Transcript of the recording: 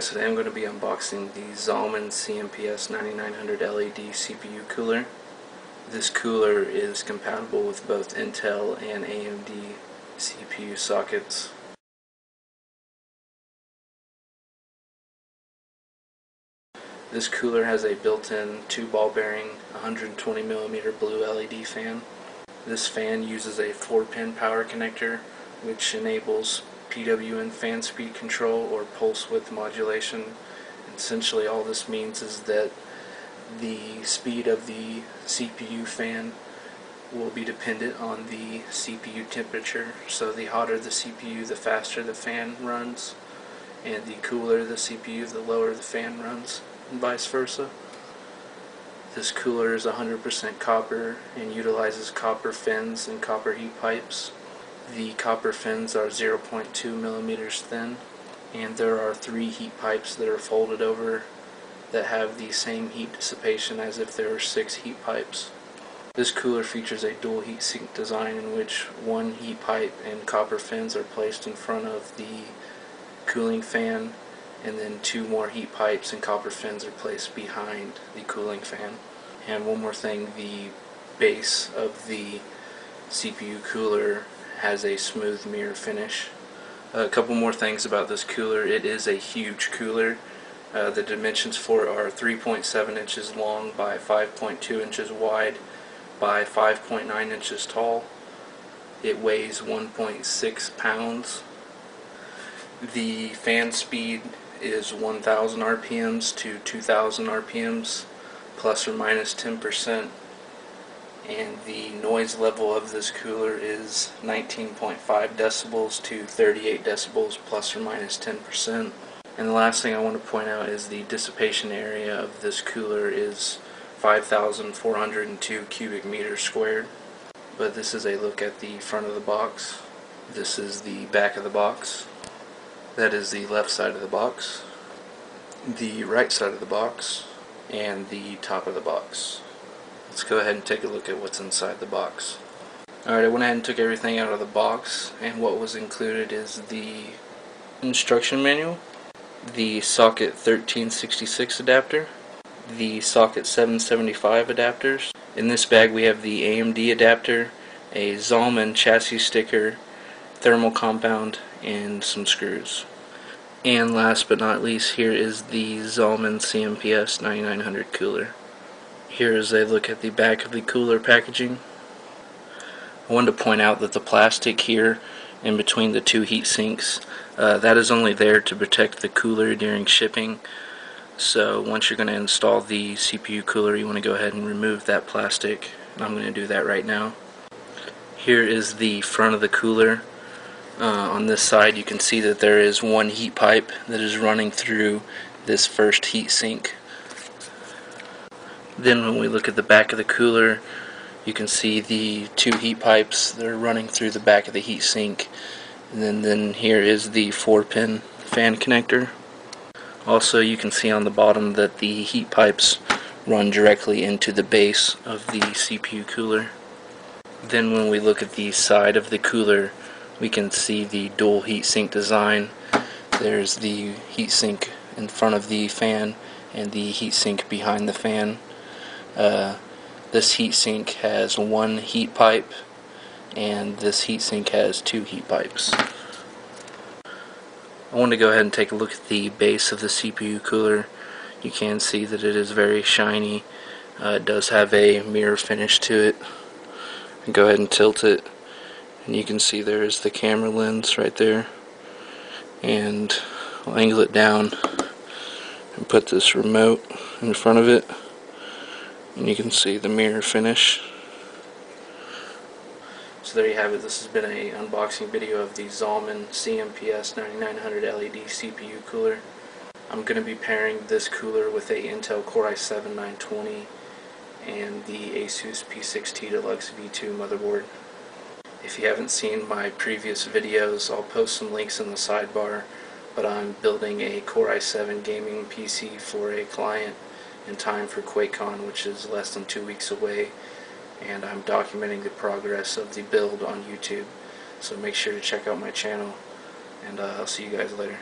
guys, today I'm going to be unboxing the Zalman CNPS9900 LED CPU cooler. This cooler is compatible with both Intel and AMD CPU sockets. This cooler has a built-in 2-ball bearing 120mm blue LED fan. This fan uses a 4-pin power connector, which enables PWM fan speed control or pulse width modulation. Essentially all this means is that the speed of the CPU fan will be dependent on the CPU temperature. So the hotter the CPU, the faster the fan runs, and the cooler the CPU, the lower the fan runs, and vice versa. This cooler is 100% copper and utilizes copper fins and copper heat pipes. The copper fins are 0.2 millimeters thin, and there are 3 heat pipes that are folded over that have the same heat dissipation as if there were 6 heat pipes. This cooler features a dual heat sink design in which 1 heat pipe and copper fins are placed in front of the cooling fan, and then 2 more heat pipes and copper fins are placed behind the cooling fan. And one more thing, the base of the CPU cooler has a smooth mirror finish. A couple more things about this cooler. It is a huge cooler. The dimensions for it are 3.7 inches long by 5.2 inches wide by 5.9 inches tall. It weighs 1.6 pounds. The fan speed is 1000 RPMs to 2000 RPMs plus or minus 10%. And the noise level of this cooler is 19.5 decibels to 38 decibels plus or minus 10%. And the last thing I want to point out is the dissipation area of this cooler is 5,402 cubic meters squared. But this is a look at the front of the box. This is the back of the box. That is the left side of the box, the right side of the box, and the top of the box. Let's go ahead and take a look at what's inside the box. Alright, I went ahead and took everything out of the box, and what was included is the instruction manual, the socket 1366 adapter, the socket 775 adapters. In this bag we have the AMD adapter, a Zalman chassis sticker, thermal compound, and some screws. And last but not least, here is the Zalman CNPS9900 cooler. Here is a look at the back of the cooler packaging. I wanted to point out that the plastic here in between the 2 heat sinks, that is only there to protect the cooler during shipping. So once you're going to install the CPU cooler, you want to go ahead and remove that plastic. And I'm going to do that right now. Here is the front of the cooler. On this side you can see that there is 1 heat pipe that is running through this first heat sink. Then when we look at the back of the cooler, you can see the 2 heat pipes that are running through the back of the heat sink. And then here is the 4-pin fan connector. Also you can see on the bottom that the heat pipes run directly into the base of the CPU cooler. Then when we look at the side of the cooler, we can see the dual heat sink design. There's the heat sink in front of the fan and the heat sink behind the fan. This heat sink has 1 heat pipe, and this heat sink has 2 heat pipes. I want to go ahead and take a look at the base of the CPU cooler. You can see that it is very shiny. It does have a mirror finish to it. Go ahead and tilt it, and you can see there is the camera lens right there. And I'll angle it down and put this remote in front of it, and you can see the mirror finish. So there you have it. This has been an unboxing video of the Zalman CNPS9900 LED CPU cooler. I'm going to be pairing this cooler with a Intel Core i7-920 and the Asus P6T Deluxe V2 motherboard. If you haven't seen my previous videos, I'll post some links in the sidebar, but I'm building a Core i7 gaming PC for a client in time for QuakeCon, which is less than 2 weeks away, and I'm documenting the progress of the build on YouTube. So make sure to check out my channel, and I'll see you guys later.